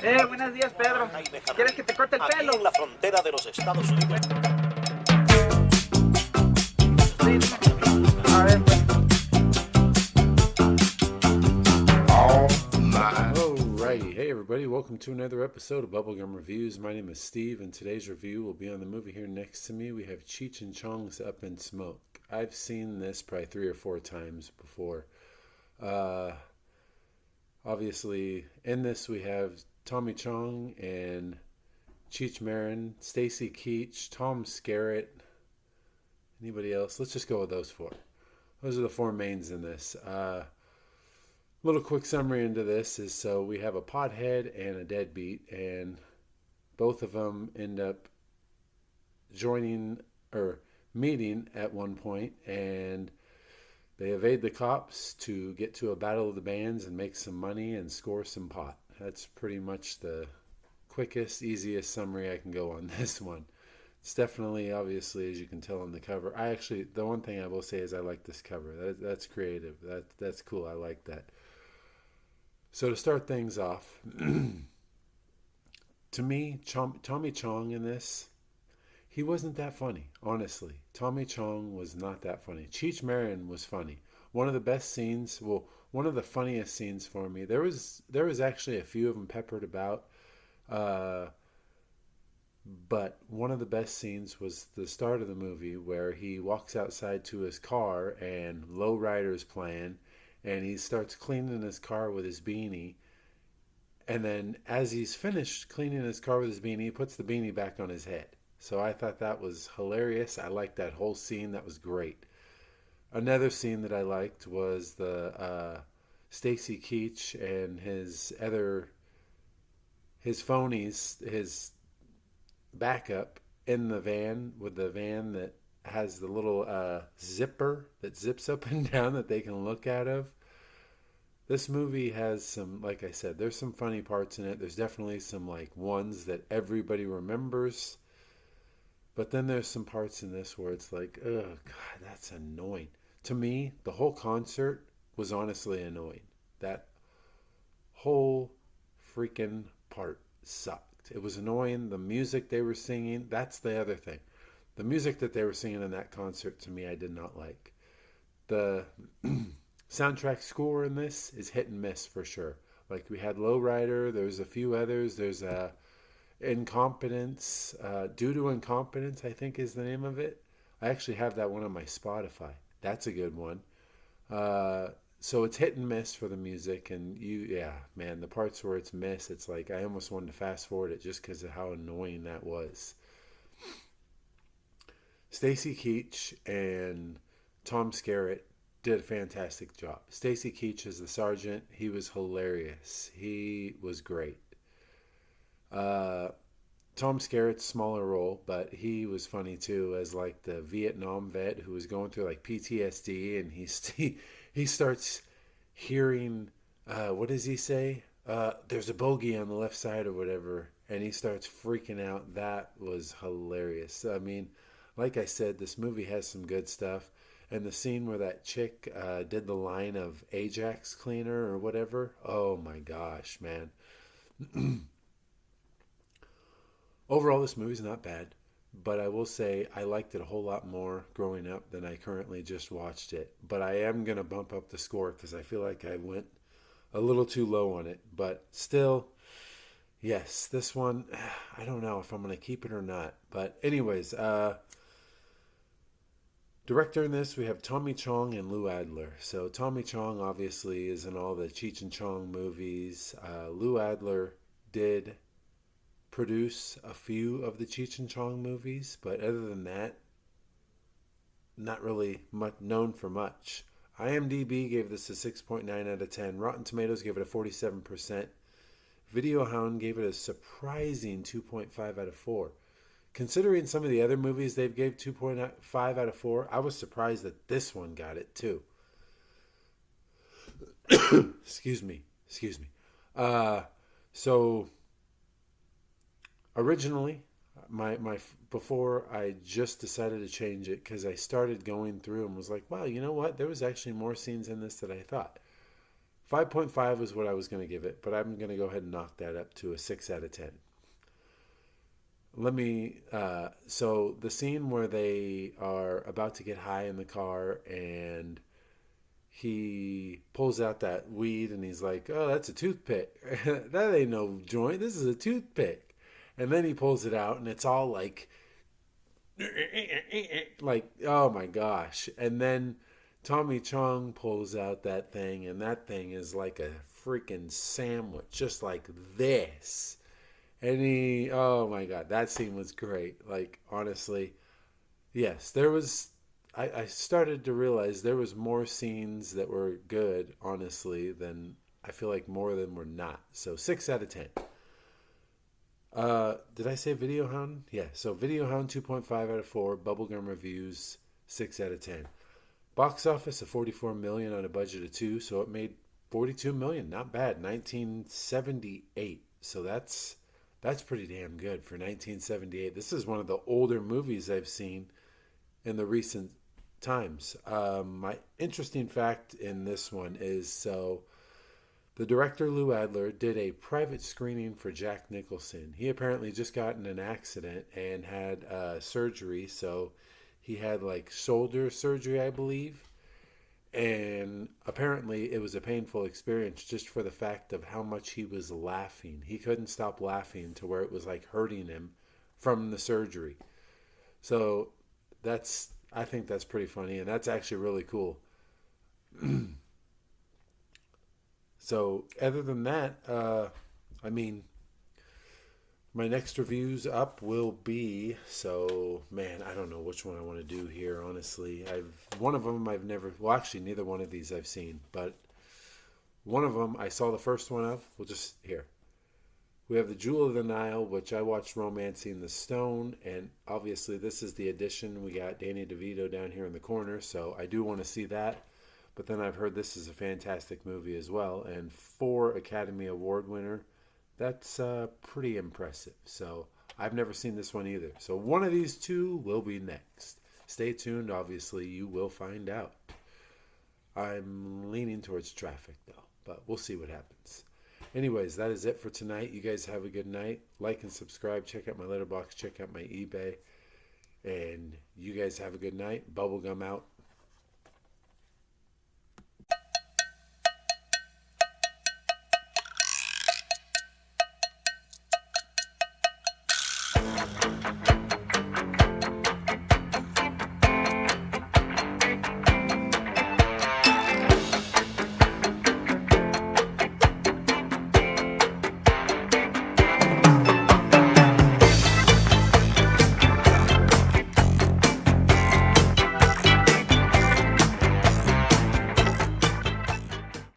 Buenos días, Pedro. ¿Quieres que te corte el pelo? Aquí en la frontera de los Estados Unidos. Sí, a ver, pues. Alrighty, hey everybody, welcome to another episode of Bubblegum Reviews. My name is Steve, and today's review will be on the movie here next to me. We have Cheech and Chong's Up in Smoke. I've seen this probably 3 or 4 times before. Obviously, in this we have Tommy Chong and Cheech Marin, Stacy Keach, Tom Skerritt. Anybody else? Let's just go with those 4. Those are the 4 mains in this. Little quick summary into this is, so we have a pothead and a deadbeat, and both of them end up joining or meeting at one point, and they evade the cops to get to a battle of the bands and make some money and score some pot. That's pretty much the quickest, easiest summary I can go on this one. It's definitely, obviously, as you can tell on the cover. The one thing I will say is I like this cover. That's creative. That's cool. I like that. So to start things off, to me, Tommy Chong in this, he wasn't that funny, honestly. Tommy Chong was not that funny. Cheech Marin was funny. One of the best scenes, one of the funniest scenes for me. There was actually a few of them peppered about, but one of the best scenes was the start of the movie where he walks outside to his car and Low Rider's playing. And he starts cleaning his car with his beanie. And then as he's finished cleaning his car with his beanie, he puts the beanie back on his head. So I thought that was hilarious. I liked that whole scene. That was great. Another scene that I liked was the Stacy Keach and his phonies, his backup in the van, with the van that has the little zipper that zips up and down that they can look out of. This movie has some, like I said, there's some funny parts in it. There's definitely some ones that everybody remembers. But then there's some parts in this where it's like, oh God, that's annoying. To me, the whole concert was honestly annoying. That whole freaking part sucked. It was annoying. The music they were singing, that's the other thing. The music that they were singing in that concert, to me, I did not like. The soundtrack score in this is hit and miss for sure. Like, we had Lowrider, there's a few others, there's Incompetence, Due to Incompetence, I think is the name of it. I actually have that one on my Spotify. That's a good one. So it's hit and miss for the music, and the parts where it's miss, it's like I almost wanted to fast forward it just because of how annoying that was. Stacy Keach and Tom Skerritt did a fantastic job. Stacy Keach as the sergeant, he was hilarious. He was great. Tom Skerritt's smaller role, but he was funny too, as the Vietnam vet who was going through PTSD, and he starts hearing, what does he say? There's a bogey on the left side or whatever, and he starts freaking out. That was hilarious. I mean, like I said, this movie has some good stuff. And the scene where that chick did the line of Ajax cleaner or whatever. Oh my gosh, man. Overall, this movie's not bad. But I will say I liked it a whole lot more growing up than I currently just watched it. But I am going to bump up the score because I feel like I went a little too low on it. But still, yes, this one, I don't know if I'm going to keep it or not. But anyways, director in this, we have Tommy Chong and Lou Adler. So Tommy Chong obviously is in all the Cheech and Chong movies. Lou Adler did produce a few of the Cheech and Chong movies, but other than that, not really known for much. IMDb gave this a 6.9 out of 10. Rotten Tomatoes gave it a 47%. Video Hound gave it a surprising 2.5 out of 4. Considering some of the other movies they've gave 2.5 out of 4, I was surprised that this one got it too. Excuse me. So originally, my before I just decided to change it because I started going through and was like, wow, you know what? There was actually more scenes in this than I thought. 5.5 is what I was going to give it, but I'm going to go ahead and knock that up to a 6 out of 10. So the scene where they are about to get high in the car and he pulls out that weed and he's like, oh, that's a toothpick. That ain't no joint. This is a toothpick. And then he pulls it out and it's all like, oh my gosh. And then Tommy Chong pulls out that thing and that thing is like a freaking sandwich, just like this. And oh my God, that scene was great. Like, honestly, yes, there was, I started to realize there was more scenes that were good, honestly, than I feel like more of them were not. So 6 out of 10. Did I say Video Hound? Yeah, so Video Hound 2.5 out of 4, Bubblegum Reviews 6 out of 10. Box office of 44 million on a budget of 2, so it made 42 million, not bad. 1978. So that's pretty damn good for 1978. This is one of the older movies I've seen in the recent times. My interesting fact in this one is, so the director Lou Adler did a private screening for Jack Nicholson. He apparently just got in an accident and had surgery, so he had like shoulder surgery, I believe. And apparently it was a painful experience just for the fact of how much he was laughing. He couldn't stop laughing to where it was like hurting him from the surgery. So I think that's pretty funny, and that's actually really cool. So other than that, I mean, my next reviews up will be, so man, I don't know which one I want to do here, honestly. One of them I've never, well, actually neither one of these I've seen, but one of them I saw the first one of. We'll just, here. We have The Jewel of the Nile, which I watched Romancing the Stone, and obviously this is the edition. We got Danny DeVito down here in the corner, so I do want to see that. But then I've heard this is a fantastic movie as well, and 4 Academy Award winner. That's pretty impressive. So I've never seen this one either. So one of these two will be next. Stay tuned. Obviously, you will find out. I'm leaning towards Traffic, though, but we'll see what happens. Anyways, that is it for tonight. You guys have a good night. Like and subscribe. Check out my letterbox. Check out my eBay. And you guys have a good night. Bubblegum out.